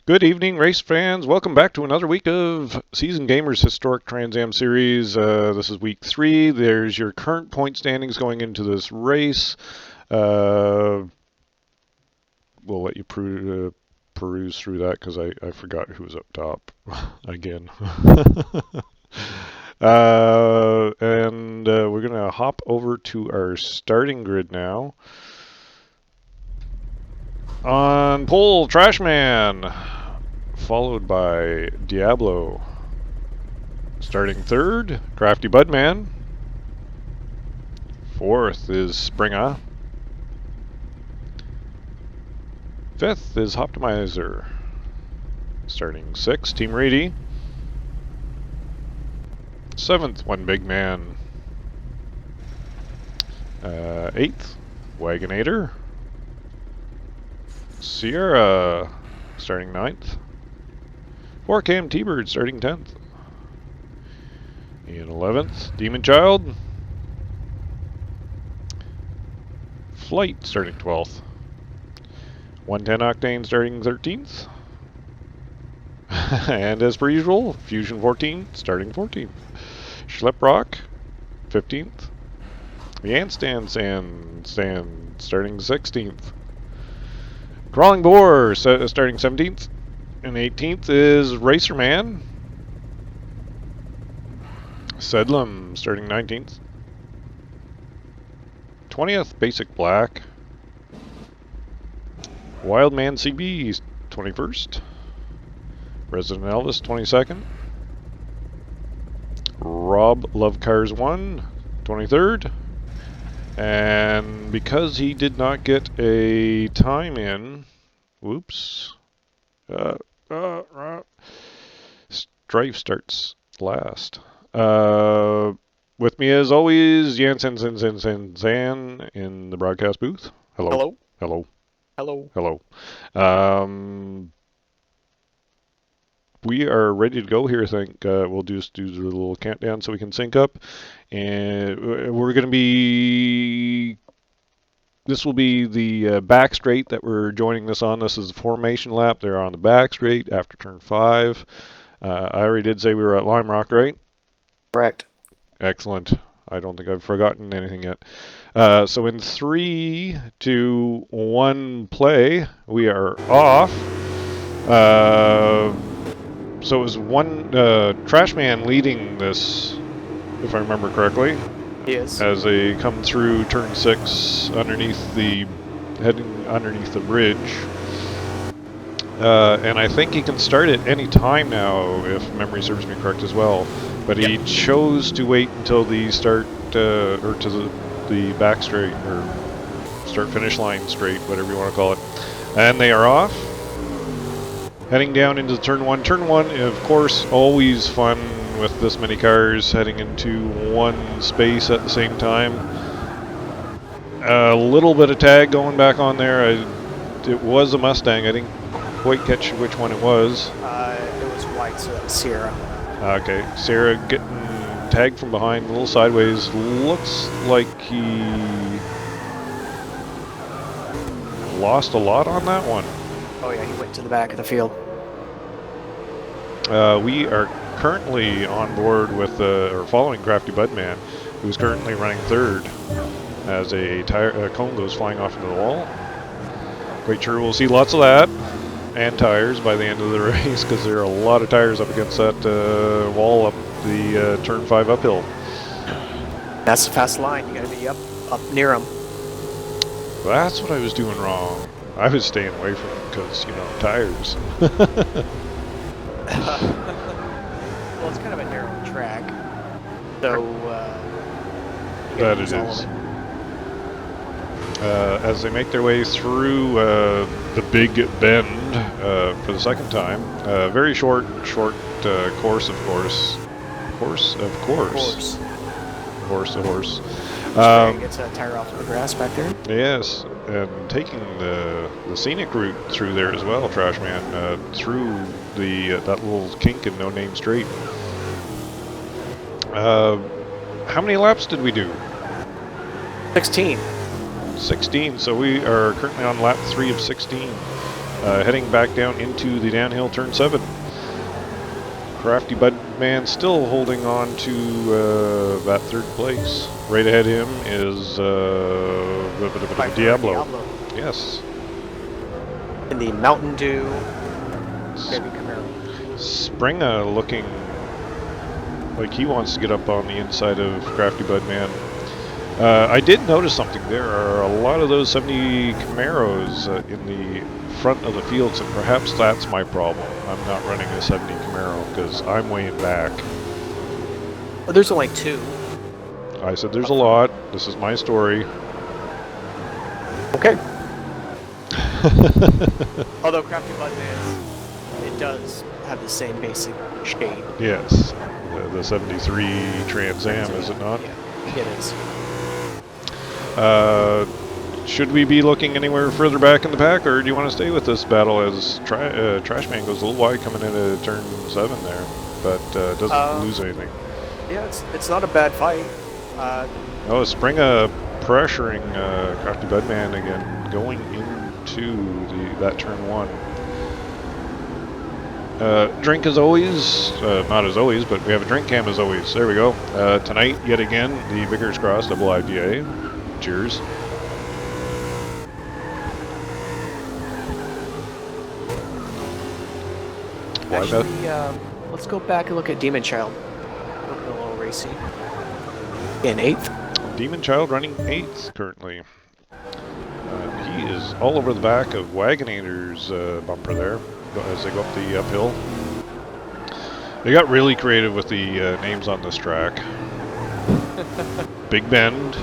Good evening, race fans. Welcome back to another week of Seasoned Gamers Historic Trans Am Series. This is week 3. There's your current point standings going into this race. We'll let you peruse through that because I forgot who was up top again. We're going to hop over to our starting grid now. On pole, Trashman, followed by Diablo. Starting third, Crafty Budman. Fourth is Springer. Fifth is Optimizer. Starting sixth, Team Reedy. Seventh, One Big Man. Eighth, Wagonator. Sierra starting 9th. 4Cam T-Bird starting 10th. And 11th, Demon Child. Flight starting 12th. 110 Octane starting 13th. And as per usual, Fusion 14 starting 14th. Schleprock 15th. The Handstand Stand starting 16th. Crawling Boar starting 17th. And 18th is Racerman. Sedlum starting 19th. 20th, Basic Black. Wildman CB 21st. Resident Elvis 22nd. Rob Love Cars 1 23rd. And because he did not get a time in, whoops, Strife starts last. With me as always, Jansen Zan in the broadcast booth. Hello. Hello. Hello. Hello. Hello. We are ready to go here, I think. We'll just do the little countdown so we can sync up. And we're going to be... This will be the back straight that we're joining this on. This is the formation lap. They're on the back straight after turn 5. I already did say we were at Limerock, right? Correct. Excellent. I don't think I've forgotten anything yet. So in 3, 2, 1, play, we are off. So it was one Trashman leading this, if I remember correctly. Yes. As they come through turn 6 heading underneath the bridge. And I think he can start at any time now, if memory serves me correct as well. But he chose to wait until the start, or to the back straight, or start-finish line straight, whatever you want to call it. And they are off. Heading down into turn 1. Turn 1, of course, always fun with this many cars heading into one space at the same time. A little bit of tag going back on there. It was a Mustang. I didn't quite catch which one it was. It was white, so that's Sierra. Okay, Sierra getting tagged from behind, a little sideways. Looks like he lost a lot on that one. Oh yeah, he went to the back of the field. We are currently on board with, or following Crafty Budman, who's currently running 3rd as a cone goes flying off into the wall. Quite sure we'll see lots of that, and tires by the end of the race, because there are a lot of tires up against that wall up the turn 5 uphill. That's a fast line. You gotta be up near him. That's what I was doing wrong. I was staying away from it because, tires. Well, it's kind of a narrow track, so that it is. As they make their way through the Big Bend for the second time, very short course, of course. Course. Gets a tire off of the grass back there. Yes, and taking the scenic route through there as well, Trashman, through that little kink in No Name Straight. How many laps did we do? 16. 16, so we are currently on lap 3 of 16. heading back down into the downhill turn 7. Crafty Budman still holding on to that 3rd place. Right ahead of him is Diablo. Yes. In the Mountain Dew Chevy Camaro. Springa looking like he wants to get up on the inside of Crafty Budman. I did notice something. There are a lot of those 70 Camaros in the front of the fields, and perhaps that's my problem. I'm not running a 70 Camaro because I'm way in back. Well, there's only 2. I said there's a lot. This is my story. Okay. Although Crafty Budman, it does have the same basic shade. Yes. The 73 Trans Am, is it not? Yeah, it is. Should we be looking anywhere further back in the pack, or do you want to stay with this battle as Trashman goes a little wide coming into turn 7 there, but doesn't lose anything? Yeah, it's not a bad fight. Oh, Springa pressuring Crafty Budman again, going into that turn 1. Drink as always, not as always, but we have a drink cam as always. There we go. Tonight, yet again, the Vickers Cross Double IPA. Cheers. Actually, let's go back and look at Demon Child. Looking a little racy. In 8th. Demon Child running 8th currently. He is all over the back of Wagonator's bumper there as they go up the uphill. They got really creative with the names on this track. Big Bend,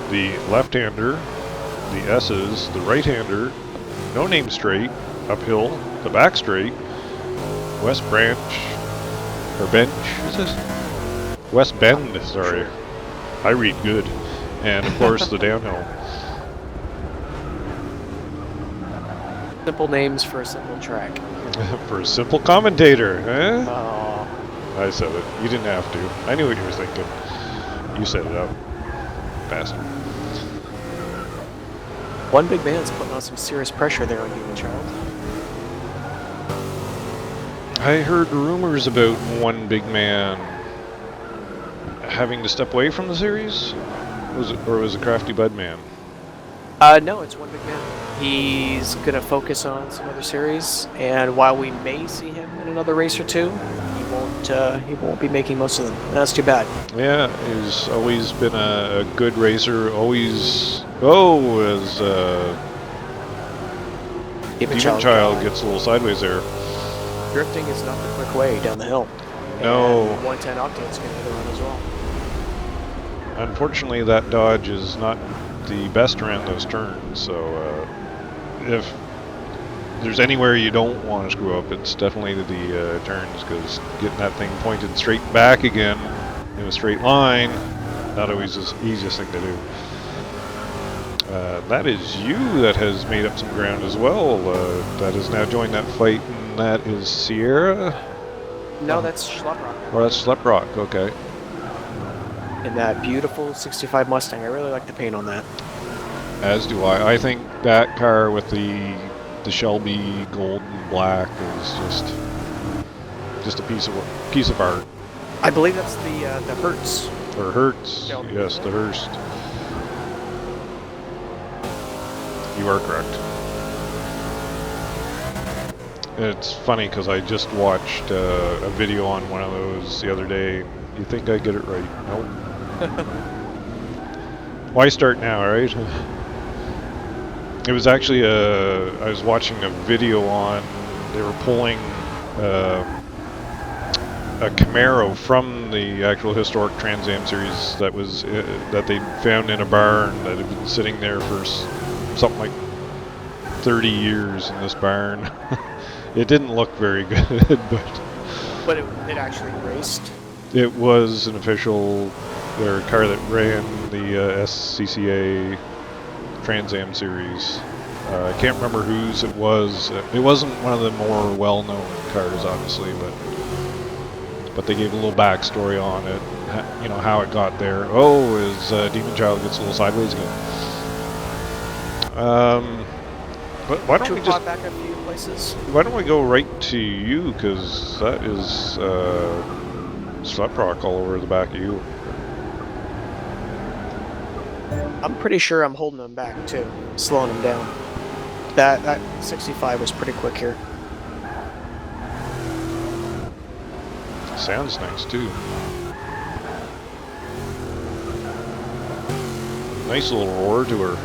the left-hander, the S's, the right-hander, no name straight, uphill, the back straight, West Branch, or Bench, is this? West Bend, sorry. I read good. And of course the downhill. Simple names for a simple track. For a simple commentator, eh? Oh. I said it. You didn't have to. I knew what you were thinking. You set it up. Bastard. One Big Man's putting on some serious pressure there on Demon Child. I heard rumors about One Big Man having to step away from the series. Was it Crafty Budman? No, it's One Big Man. He's gonna focus on some other series, and while we may see him in another race or 2, he won't be making most of them. That's too bad. Yeah, he's always been a good racer. Always, as Demon Child gets a little sideways there. Drifting is not the quick way down the hill. No. And 110 Octane's going to hit around as well. Unfortunately, that Dodge is not the best around those turns, so if there's anywhere you don't want to screw up, it's definitely the turns, because getting that thing pointed straight back again in a straight line, not always the easiest thing to do. That is you that has made up some ground as well. That has now joined that fight, and that is Sierra? No, that's Schleprock. Oh, that's Schleprock, okay. And that beautiful 65 Mustang. I really like the paint on that. As do I. I think that car with the Shelby gold and black is just a piece of art. I believe that's the Hertz. Or Hertz, Shelby, yes, the Hearst. You are correct. It's funny because I just watched a video on one of those the other day. You think I get it right? Nope. Why start now, right? It was actually I was watching a video on, they were pulling a Camaro from the actual historic Trans Am series that was that they found in a barn that had been sitting there for something like 30 years in this barn. It didn't look very good, but it actually raced. It was an official car that ran the SCCA Trans Am series. I can't remember whose it was. It wasn't one of the more well-known cars, obviously, but they gave a little backstory on it. You know how it got there. Oh, as Demon Child gets a little sideways again. But why don't we just back a few places? Why don't we go right to you? Because that is Sleprock all over the back of you. I'm pretty sure I'm holding them back too, slowing them down. That 65 was pretty quick here. Sounds nice too. Nice little roar to her.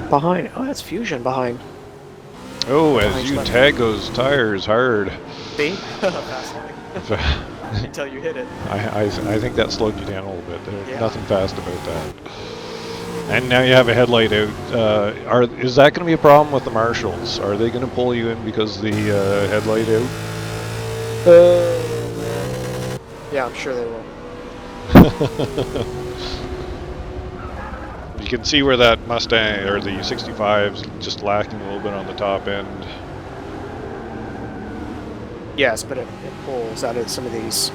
Behind. Oh, that's Fusion behind. Oh, as you tag those tires hard. See? Fascinating. Until you hit it. I think that slowed you down a little bit. There's Yeah. nothing fast about that. And now you have a headlight out. Is that going to be a problem with the marshals? Are they going to pull you in because of the headlight out? Yeah, I'm sure they will. You can see where that Mustang or the 65's just lacking a little bit on the top end. Yes, but it pulls out of some of these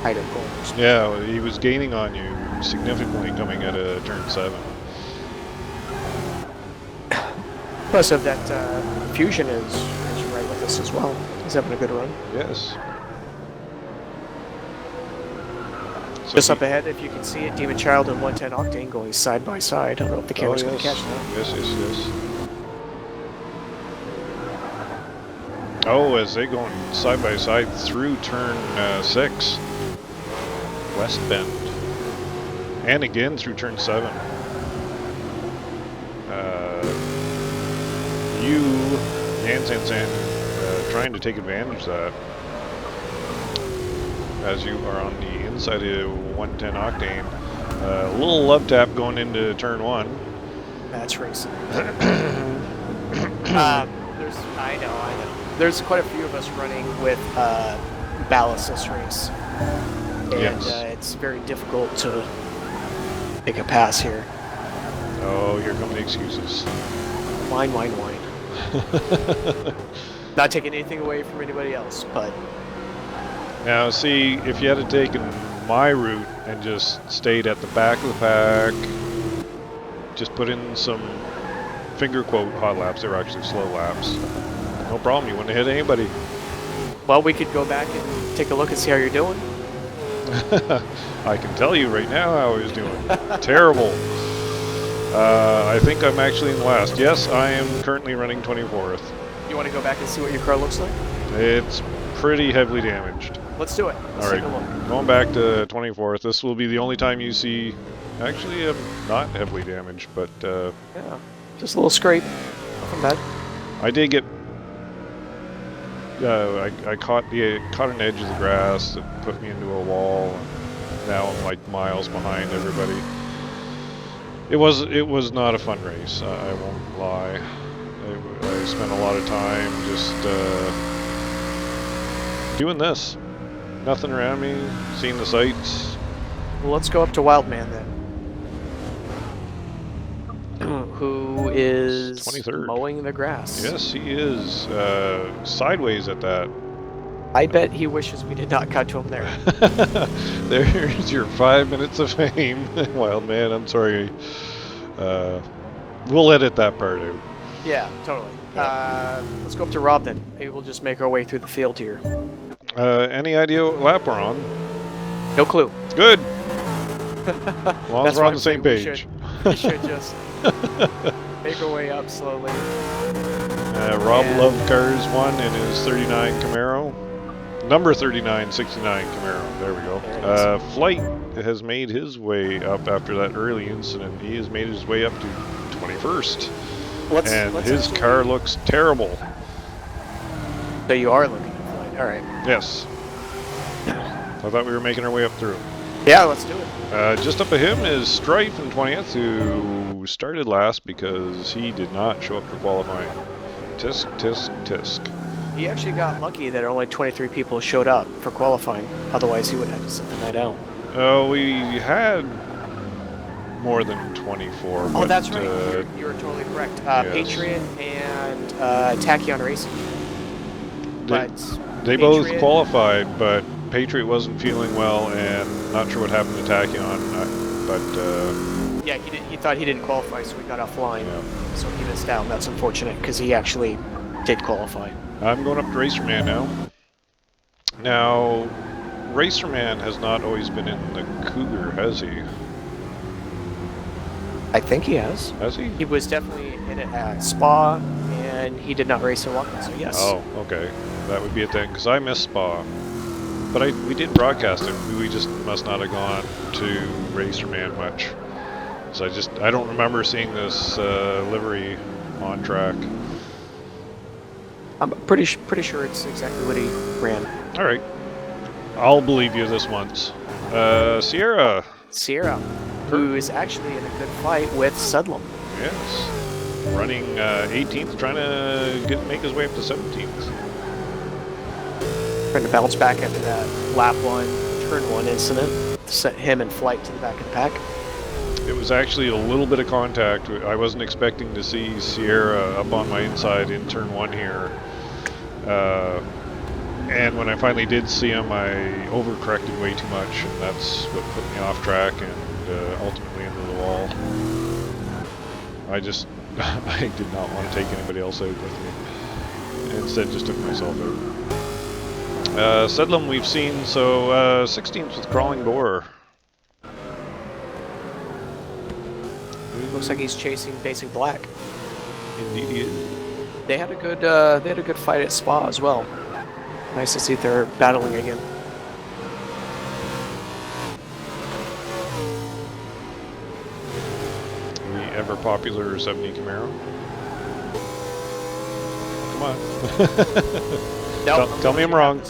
tighter corners. Yeah, he was gaining on you significantly coming at a turn 7. Plus, of that Fusion is right with us as well. He's having a good run. Yes. So Just up ahead, if you can see it, Demon Child and 110 Octane going side by side. I don't know if the camera's going to catch that. Yes, yes, yes. Oh, as they going side by side through turn 6. West bend. And again through turn 7. You, Yansan, trying to take advantage of that. As you are on the inside of 110 Octane. A little love tap going into turn 1. That's racing. I know. There's quite a few of us running with ballastless race. And Yes. it's very difficult to make a pass here. Oh, here come the excuses. Wine. Not taking anything away from anybody else, but... Now, see, if you had taken my route and just stayed at the back of the pack, just put in some finger quote hot laps, they were actually slow laps. No problem, you wouldn't have hit anybody. Well, we could go back and take a look and see how you're doing. I can tell you right now how I was doing. Terrible. I think I'm actually in last. Yes, I am currently running 24th. You want to go back and see what your car looks like? It's pretty heavily damaged. Let's do it. Let's take a look. Going back to 24th. This will be the only time you see... Actually, I'm not heavily damaged, but... Yeah, just a little scrape. Nothing bad. I did get... I caught an edge of the grass that put me into a wall. And now I'm like miles behind everybody. It was not a fun race. I won't lie. I spent a lot of time just doing this. Nothing around me, seeing the sights. Well, let's go up to Wildman then. Who is 23rd. mowing the grass. Yes, he is. Sideways at that. I bet he wishes we did not cut to him there. There's your 5 minutes of fame, Wild Man. I'm sorry. We'll edit that part out. Yeah, totally. Let's go up to Rob then. Maybe we'll just make our way through the field here. Any idea what lap we're on? No clue. Good. As long as we're on the same page. We should just make our way up slowly. Rob Love Cars won in his 39 Camaro. Number 3969 Camaro. There we go. Flight has made his way up after that early incident. He has made his way up to 21st. His car looks terrible. So you are looking at Flight. All right. Yes. I thought we were making our way up through. Yeah, let's do it. Just up of him is Strife in 20th, who started last because he did not show up for qualifying. Tisk, tisk, tisk. He actually got lucky that only 23 people showed up for qualifying. Otherwise, he would have to sit the night out. We had more than 24. Oh, but, that's right. You're totally correct. Yes. Patriot and Tachyon Racing. They both qualified, but Patriot wasn't feeling well and not sure what happened to Tachyon. but Yeah, he thought he didn't qualify, so he got offline. yeah. So he missed out. That's unfortunate because he actually did qualify. I'm going up to Racerman now. Now, Racerman has not always been in the Cougar, has he? I think he has. Has he? He was definitely in it at Spa, and he did not race in Watkins, so yes. Oh, okay. That would be it then, because I missed Spa. But we did broadcast it. We just must not have gone to Racerman much. So I don't remember seeing this livery on track. I'm pretty sure it's exactly what he ran. All right. I'll believe you this once. Sierra. Sierra, who is actually in a good fight with Sudlum. Yes. Running 18th, trying to make his way up to 17th. Trying to bounce back after that lap 1, turn 1 incident. Set him in flight to the back of the pack. It was actually a little bit of contact. I wasn't expecting to see Sierra up on my inside in turn 1 here. And when I finally did see him, I overcorrected way too much, and that's what put me off track and ultimately into the wall. I did not want to take anybody else out with me. Instead, just took myself out. Sedlum we've seen, so 16th with Crawling Boar. Looks like he's chasing Basic Black. Indeed he is. They had a good fight at Spa as well. Nice to see they're battling again. The ever popular 70 Camaro. Come on. No, tell me I'm wrong.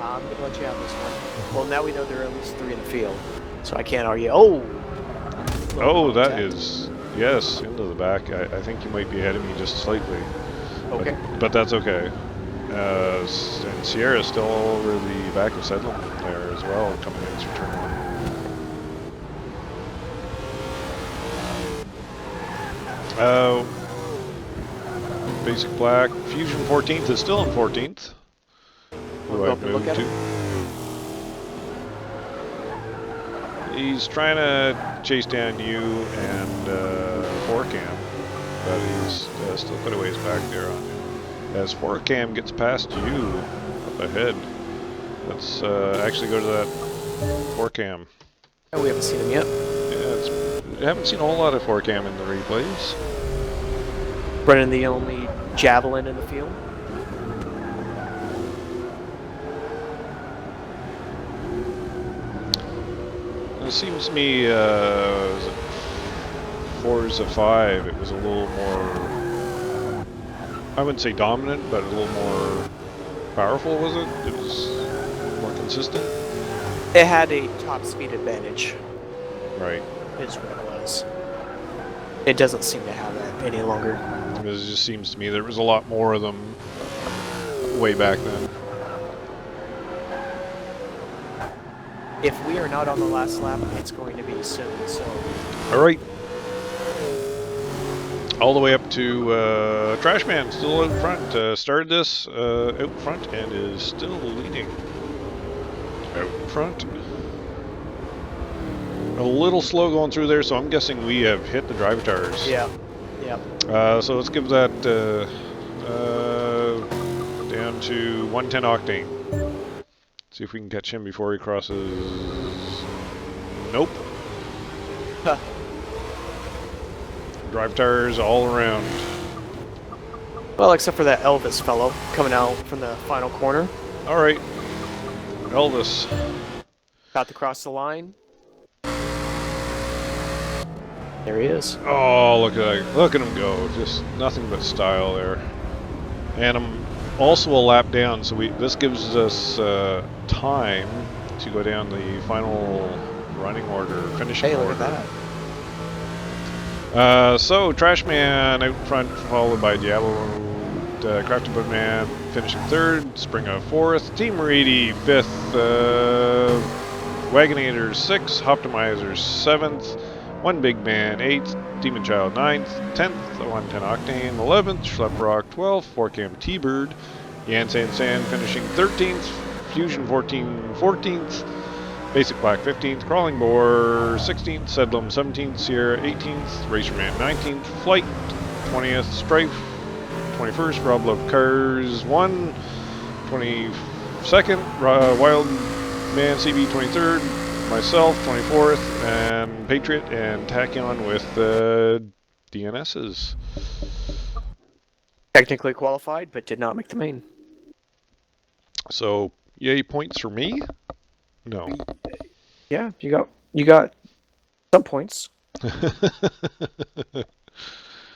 I'm gonna let you have this one. Well, now we know there are at least 3 in the field, so I can't argue. Oh. Oh, that is, yes, into the back. I think you might be ahead of me just slightly. Okay. But that's okay. And Sierra's still over the back of Sedlum there as well, coming in through turn 1. Basic Black. Fusion 14th is still in 14th. Who I've moved to. He's trying to chase down you and 4Cam, but he's still quite a ways back there on you. As 4Cam gets past you up ahead, let's actually go to that 4Cam. Oh, we haven't seen him yet. Yeah, I haven't seen a whole lot of 4Cam in the replays. Running the only Javelin in the field. It seems to me, Forza 5, it was a little more, I wouldn't say dominant, but a little more powerful, was it? It was more consistent? It had a top speed advantage. Right. Is what it was. It doesn't seem to have that any longer. It just seems to me there was a lot more of them way back then. If we are not on the last lap, it's going to be soon, so... Alright. All the way up to Trashman, still out front. Started this out front and is still leading. Out front. A little slow going through there, so I'm guessing we have hit the drive tires. Yeah. Yeah. So let's give that down to 110 octane. See if we can catch him before he crosses. Nope. Huh. Drive tires all around. Well, except for that Elvis fellow coming out from the final corner. All right, Elvis. About to cross the line. There he is. Oh, look at that! Look at him go! Just nothing but style there. And I'm also a lap down, so this gives us time to go down the final running order, finishing order. Hey, look at that. So Trashman out front, followed by Diablo, Crafty Boogman finishing 3rd, Springa 4th, Team Reedy 5th, Wagonators 6th, Optimizers 7th, One Big Man 8th, Demon Child 9th, 10th, 110 Octane 11th, Limerock 12th, 4Cam T-Bird, Yan San finishing 13th, Fusion 14th, Basic Black 15th, Crawling Boar 16th, Sedlum 17th, Sierra 18th, Racerman 19th, Flight 20th, Strife 21st, Rob Love Cars 1, 22nd, Wild Man CB 23rd, myself 24th, and Patriot and Tachyon with DNSs. Technically qualified, but did not make the main. So, yay points for me? No. Yeah, you got some points.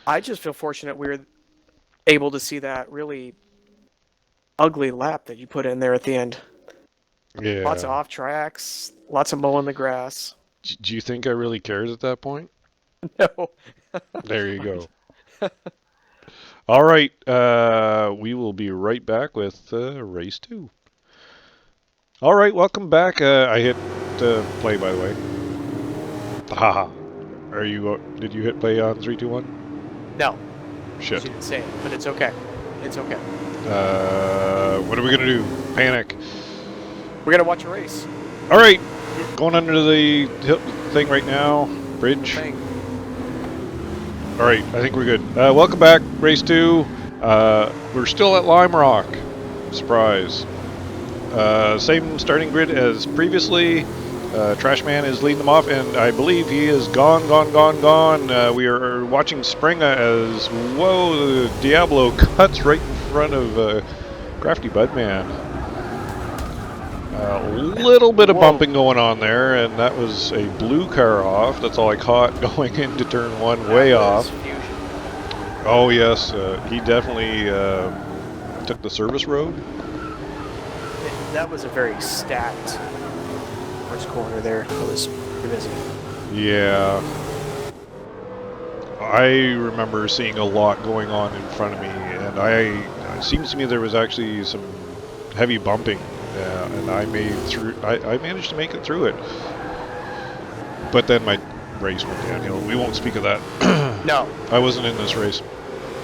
I just feel fortunate we were able to see that really ugly lap that you put in there at the end. Yeah. Lots of off tracks, lots of mowing the grass. Do you think I really cared at that point? No. There you go. All right, we will be right back with race 2. All right, welcome back. I hit play, by the way. Haha. Are you? Did you hit play on 3, 2, 1? No. Shit. She didn't say it, but it's okay. It's okay. What are we gonna do? Panic. We're gonna watch a race. All right, going under the thing right now. Bridge. Thing. All right, I think we're good. Welcome back, race 2. We're still at Limerock. Surprise. Same starting grid as previously. Trashman is leading them off, and I believe he is gone. We are watching Springa as, whoa, Diablo cuts right in front of Crafty Budman. A little bit of bumping going on there, and that was a blue car off. That's all I caught going into turn 1, way off. Fusion. Oh yes, he definitely took the service road. That was a very stacked first corner there. It was pretty busy. Yeah. I remember seeing a lot going on in front of me, and it seems to me there was actually some heavy bumping, and I managed to make it through it. But then my race went downhill. We won't speak of that. No. I wasn't in this race.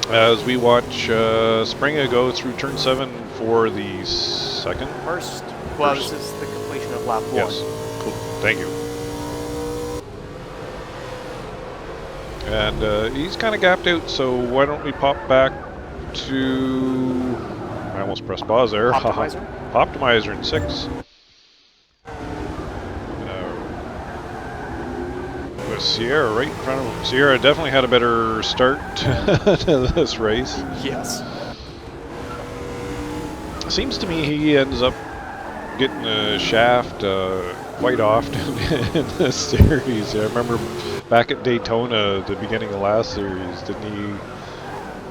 As we watch Springa go through turn 7 for the second? First. Well, this is the completion of lap 1. Yes. Cool. Thank you. And he's kind of gapped out, so why don't we pop back to... I almost pressed pause there. Optimizer? Optimizer in 6. With Sierra right in front of him. Sierra definitely had a better start to this race. Yes. Seems to me he ends up getting a shaft quite often in this series. I remember back at Daytona, the beginning of last series, didn't he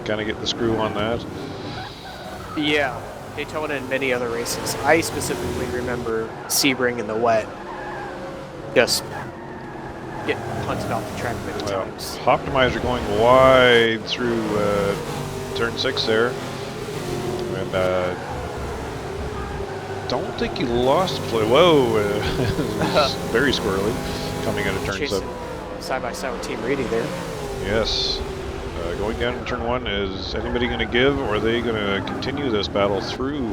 kind of get the screw on that? Yeah, Daytona and many other races. I specifically remember Sebring in the wet just getting punted off the track many times. Optimizer going wide through turn 6 there. And don't think he lost play. Whoa, it was very squirrely coming out of turn 7. Side by side with Team Reedy there. Yes. Going down in turn 1, is anybody going to give, or are they going to continue this battle through?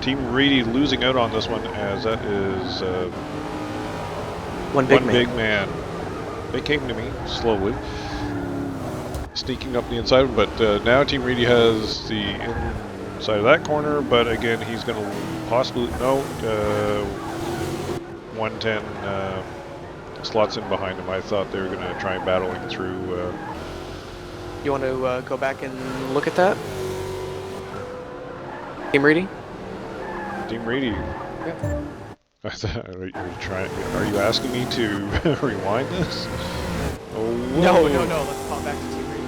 Team Reedy losing out on this one, as that is one big man. They came to me slowly, sneaking up the inside, but now Team Reedy has the inside of that corner, but again, he's going to possibly, no, 110 slots in behind him. I thought they were going to try and battling through. You want to go back and look at that? Team Reedy? Team Reedy. Yeah. I thought, are you asking me to rewind this? Oh, no. Let's pop back to Team Reedy.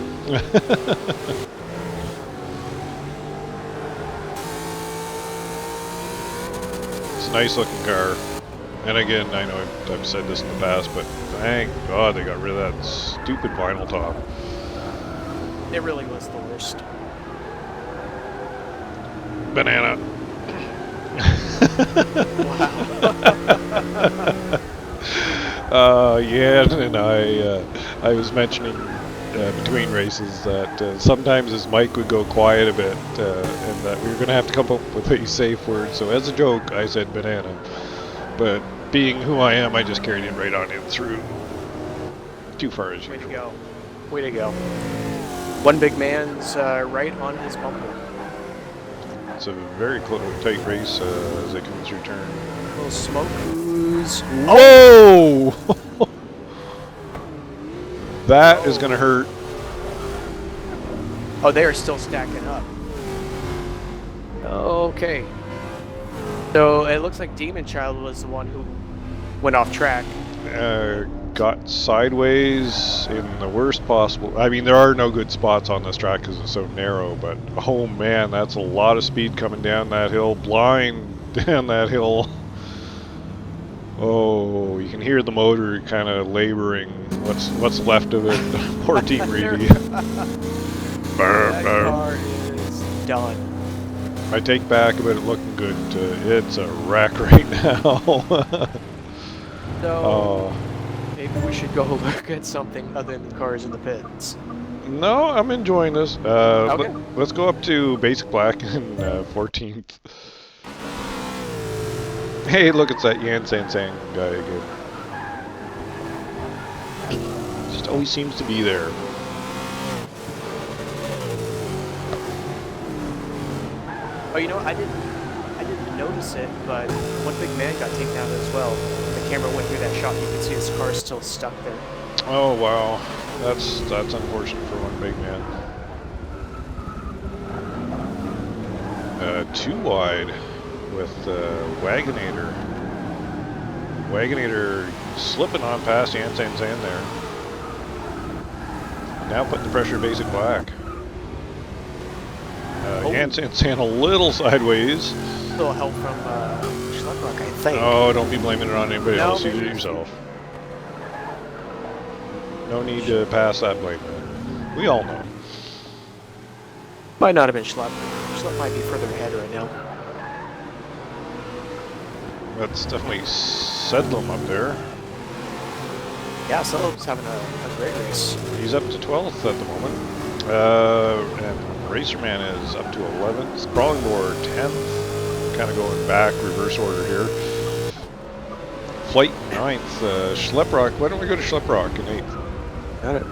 It's a nice looking car. And again, I know I've said this in the past, but thank God they got rid of that stupid vinyl top. It really was the worst. Banana. Wow. Yeah, and I was mentioning between races that sometimes his mic would go quiet a bit, and that we were going to have to come up with a safe word. So as a joke, I said banana. But being who I am, I just carried it right on in through. Too far as Way to usual. go. Way to go. One big man's right on his bumper. It's a very close, tight race as they come through turn. Little smoke ooze. Whoa! That is going to hurt. Oh, they are still stacking up. Okay. So it looks like Demon Child was the one who went off track. Got sideways in the worst possible. I mean, there are no good spots on this track because it's so narrow, but oh man, that's a lot of speed coming down that hill, blind down that hill. Oh, you can hear the motor kind of laboring what's left of it. Poor Team Reedy. That car is done. I take back about it looking good. It's a wreck right now. So maybe we should go look at something other than cars in the pits. No, I'm enjoying this. Okay. Let's go up to Basic Black in 14th. Hey, look, it's that Yan San Sang guy again. Just always seems to be there. Oh, you know what? I didn't notice it, but one big man got taken out as well. The camera went through that shot. You could see his car still stuck there. Oh wow, that's unfortunate for one big man. Too wide with Wagonator. Wagonator slipping on past Yan San San there. Now putting the pressure Basic Black. Yan San San a little sideways. A little help from Limerock, I think. Oh, don't be blaming it on anybody else. You maybe do it yourself. No need to pass that blame. We all know. Might not have been Schlepp. Schlepp might be further ahead right now. That's definitely Sedlum up there. Yeah, Sedlum's having a great race. He's up to 12th at the moment. And Racerman is up to 11th. Crawling Board 10th. Kind of going back, reverse order here. Flight 9th. Schleprock. Why don't we go to Schleprock in 8th? Got it.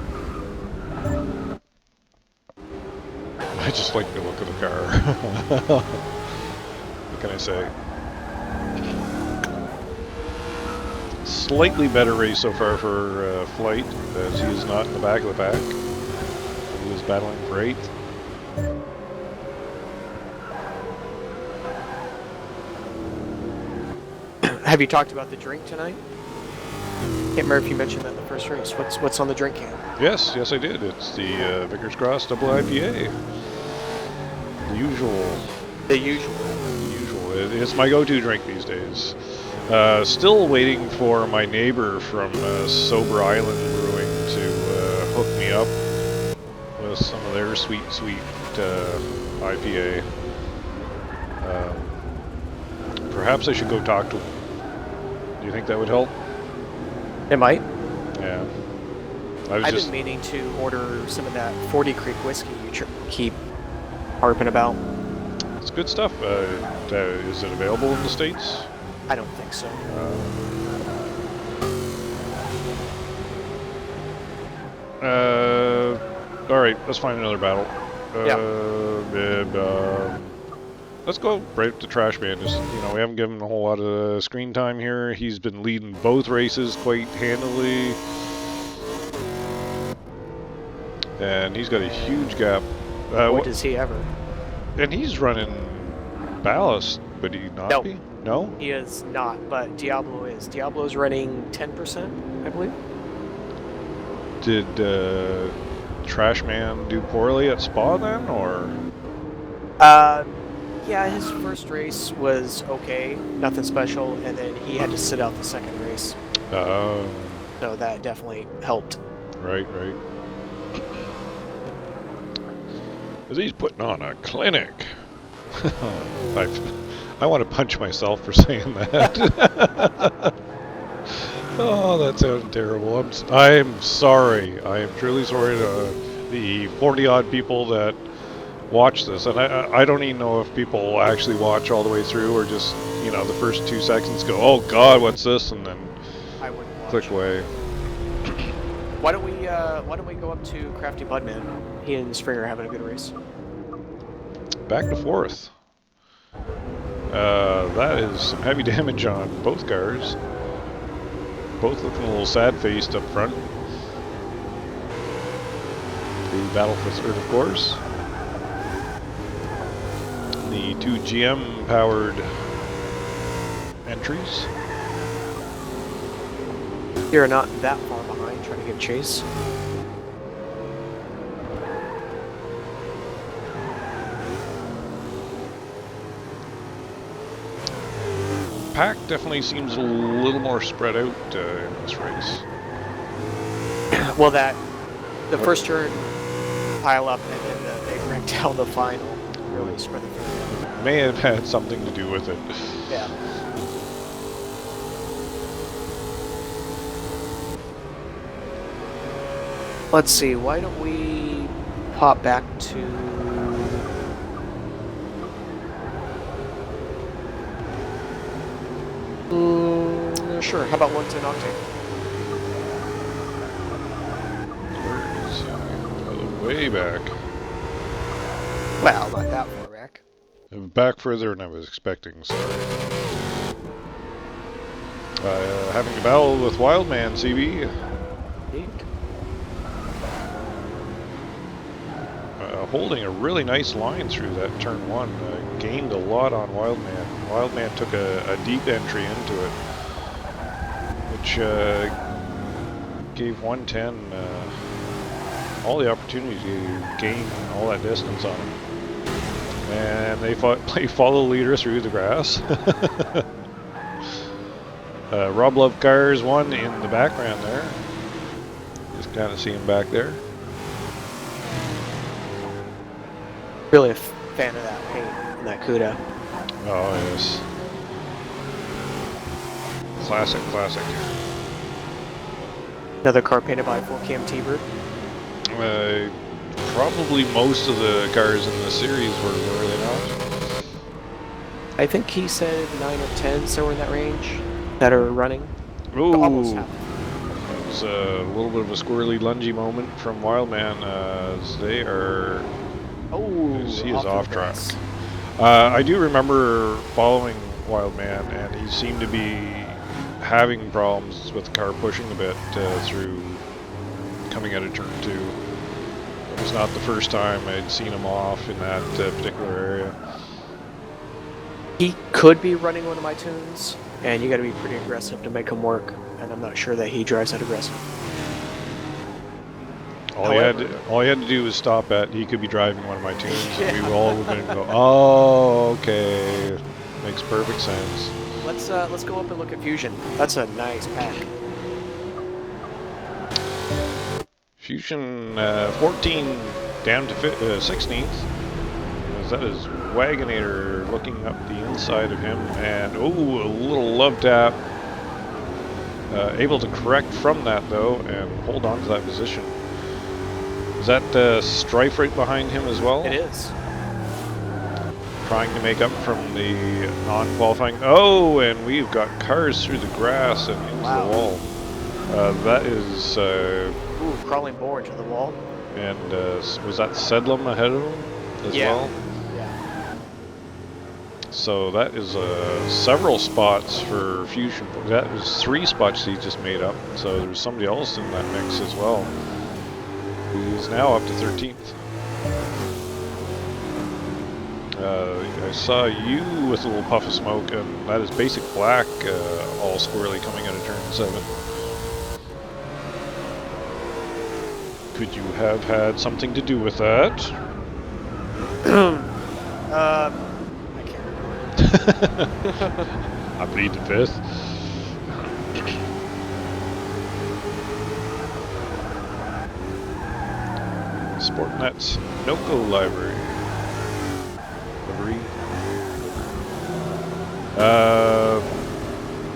I just like the look of the car. What can I say? Slightly better race so far for Flight, as he is not in the back of the pack. He was battling for 8th. Have you talked about the drink tonight? Can't remember if you mentioned that in the first race. What's on the drink can? Yes, I did. It's the Vickers Cross Double IPA. The usual. The usual. It's my go-to drink these days. Still waiting for my neighbor from Sober Island Brewing to hook me up with some of their sweet IPA. Perhaps I should go talk to him. Do you think that would help? It might. Yeah. I've been meaning to order some of that 40 Creek whiskey you keep harping about. It's good stuff. Is it available in the States? I don't think so. All right, let's find another battle. Let's go right up to Trash Man. Just, we haven't given him a whole lot of screen time here. He's been leading both races quite handily. And he's got a huge gap. Boy, does he ever. And he's running ballast, but he not be? No? He is not, but Diablo is. Diablo's running 10%, I believe. Did Trash Man do poorly at Spa then, or? Yeah, his first race was okay, nothing special, and then he had to sit out the second race. So that definitely helped. Right. He's putting on a clinic. I want to punch myself for saying that. Oh, that sounded terrible. I am sorry. I am truly sorry to the 40-odd people that watch this, and I don't even know if people actually watch all the way through or just, you know, the first 2 seconds go, oh god, what's this, and then I wouldn't watch. click away. Why don't we go up to Crafty Budman? He and Springer are having a good race. Back to 4th. That is some heavy damage on both cars. Both looking a little sad-faced up front. The battle for 3rd, of course. The 2 GM-powered entries. You're not that far behind, trying to give chase. Pack definitely seems a little more spread out in this race. Well, the first turn pile up and then the big wreck down the final really spread the field out. May have had something to do with it. Yeah. Let's see, why don't we pop back to... sure, how about 110 Octane? Way back. Well, not that far back. Back further than I was expecting, sorry. Having a battle with Wildman, CB. Indeed. Holding a really nice line through that turn 1. Gained a lot on Wildman. Wildman took a deep entry into it, which gave 110 all the opportunity to gain all that distance on him. And they follow the leader through the grass. Rob Love Cars won in the background there. Just kind of see him back there. Really a fan of that paint and that Cuda. Oh, yes. Classic, classic. Another car painted by 4Cam T-Bird. Probably most of the cars in the series were they not? I think he said 9 or 10, somewhere in that range, that are running. Ooh. Almost half. It's a little bit of a squirrely, lungy moment from Wildman as they are... Oh, he is off track. I do remember following Wildman, and he seemed to be having problems with the car pushing a bit through coming out of turn 2. It was not the first time I'd seen him off in that particular area. He could be running one of my tunes, and you got to be pretty aggressive to make him work. And I'm not sure that he drives that aggressive. All he had to do was stop at, he could be driving one of my tunes, and we all would go, oh, okay, makes perfect sense. Let's go up and look at Fusion. That's a nice pack. Fusion 14 down to 16th. That is Wagonator looking up the inside of him, and oh, a little love tap. Able to correct from that though, and hold on to that position. Is that Strife right behind him as well? It is. Trying to make up from the non-qualifying. Oh, and we've got cars through the grass and into the wall. That is... Ooh, crawling board to the wall. And was that Sedlum ahead of him as well? Yeah. So that is several spots for Fusion. That was 3 spots he just made up. So there's somebody else in that mix as well. He's now up to 13th. I saw you with a little puff of smoke, and that is Basic Black all squirrely coming out of turn 7. Could you have had something to do with that? I can't remember. I plead the fifth. Sportnet's Noco Library.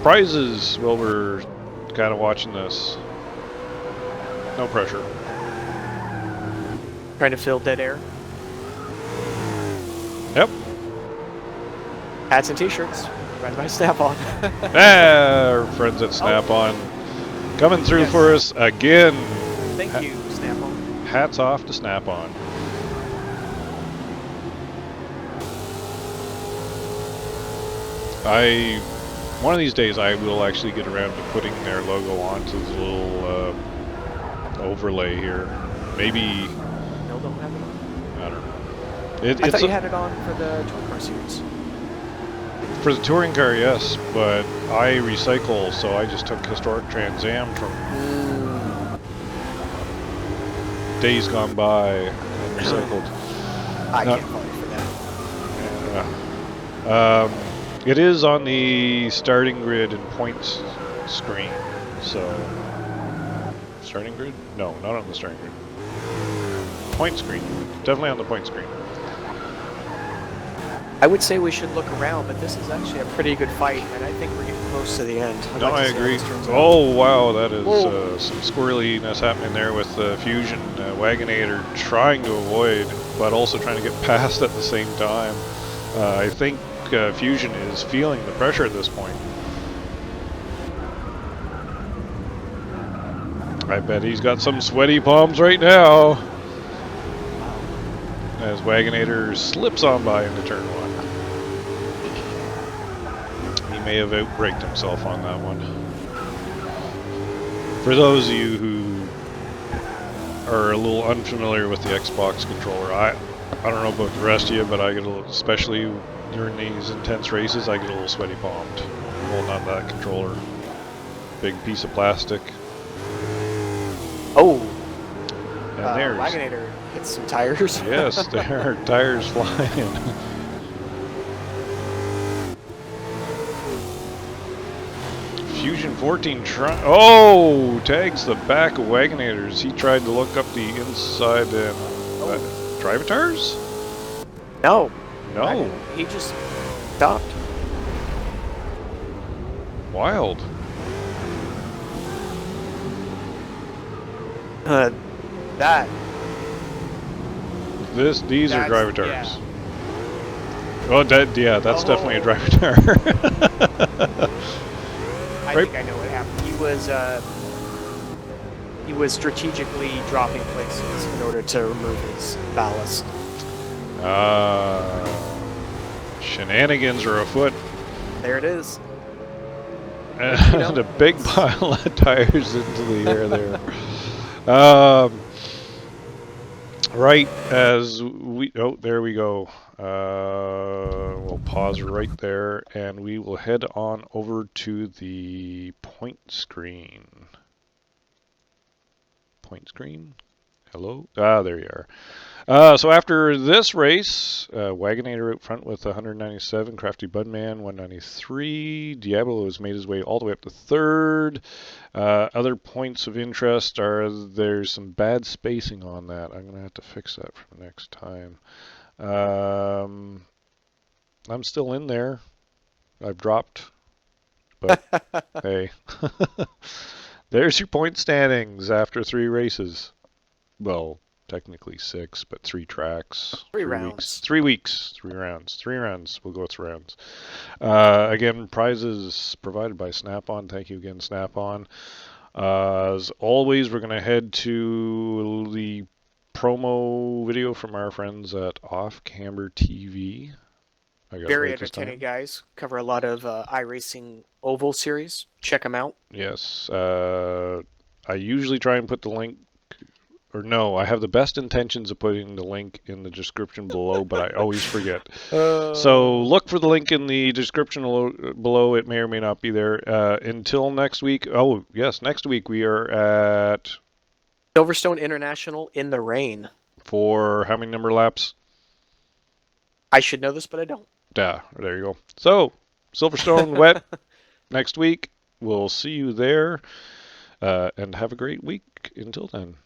Prizes while we're kind of watching this. No pressure. Trying to fill dead air. Hats and t-shirts. Right by Snap-on. Our friends at Snap-on coming through for us again. Thank you, Snap-on. Hats off to Snap-on. One of these days I will actually get around to putting their logo onto the little overlay here. Maybe. No, don't have it on. I don't know. I thought you had it on for the Touring Car series. For the touring car, yes, but I recycle, so I just took historic Trans Am from days gone by and recycled. I can't fault you for that. It is on the starting grid and points screen, so... Starting grid? No, not on the starting grid. Point screen. Definitely on the point screen. I would say we should look around, but this is actually a pretty good fight, and I think we're getting close to the end. No, I agree. Oh, wow, that is some squirreliness happening there with Fusion. Wagonator trying to avoid, but also trying to get past at the same time. I think Fusion is feeling the pressure at this point. I bet he's got some sweaty palms right now. As Wagonator slips on by into turn 1. He may have outbraked himself on that one. For those of you who are a little unfamiliar with the Xbox controller, I don't know about the rest of you, but I get a little, especially during these intense races, I get a little sweaty palmed holding on to that controller. Big piece of plastic. Oh! And there's... Wagonator hit some tires. Yes, there are tires flying. Fusion 14 tags the back of Wagonators. He tried to look up the inside and... Drivatars? No. No. He just stopped. Wild. These are Drivatars. Yeah. Oh, that's definitely a Drivatar. I think I know what happened. He was strategically dropping places in order to remove his ballast. Shenanigans are afoot. There it is. And a big pile of tires into the air there. Right as we... Oh, there we go. We'll pause right there, and we will head on over to the point screen. Point screen? Hello? There you are. So after this race, Wagonator out front with 197, Crafty Budman 193, Diablo has made his way all the way up to 3rd. Other points of interest are there's some bad spacing on that. I'm going to have to fix that for next time. I'm still in there. I've dropped, but hey. There's your point standings after 3 races. Well, technically 6, but 3 tracks. 3 rounds. 3 weeks. 3 rounds. 3 rounds. We'll go with rounds. Again, prizes provided by Snap-on. Thank you again, Snap-on. As always, we're going to head to the promo video from our friends at Off Camber TV. Very entertaining guys. Cover a lot of iRacing Oval series. Check them out. Yes. I usually try and put the link, or no, I have the best intentions of putting the link in the description below, but I always forget. So look for the link in the description below. It may or may not be there. Until next week. Oh, yes, next week we are at... Silverstone International in the rain. For how many number laps? I should know this, but I don't. Yeah, there you go. So, Silverstone wet next week. We'll see you there. And have a great week until then.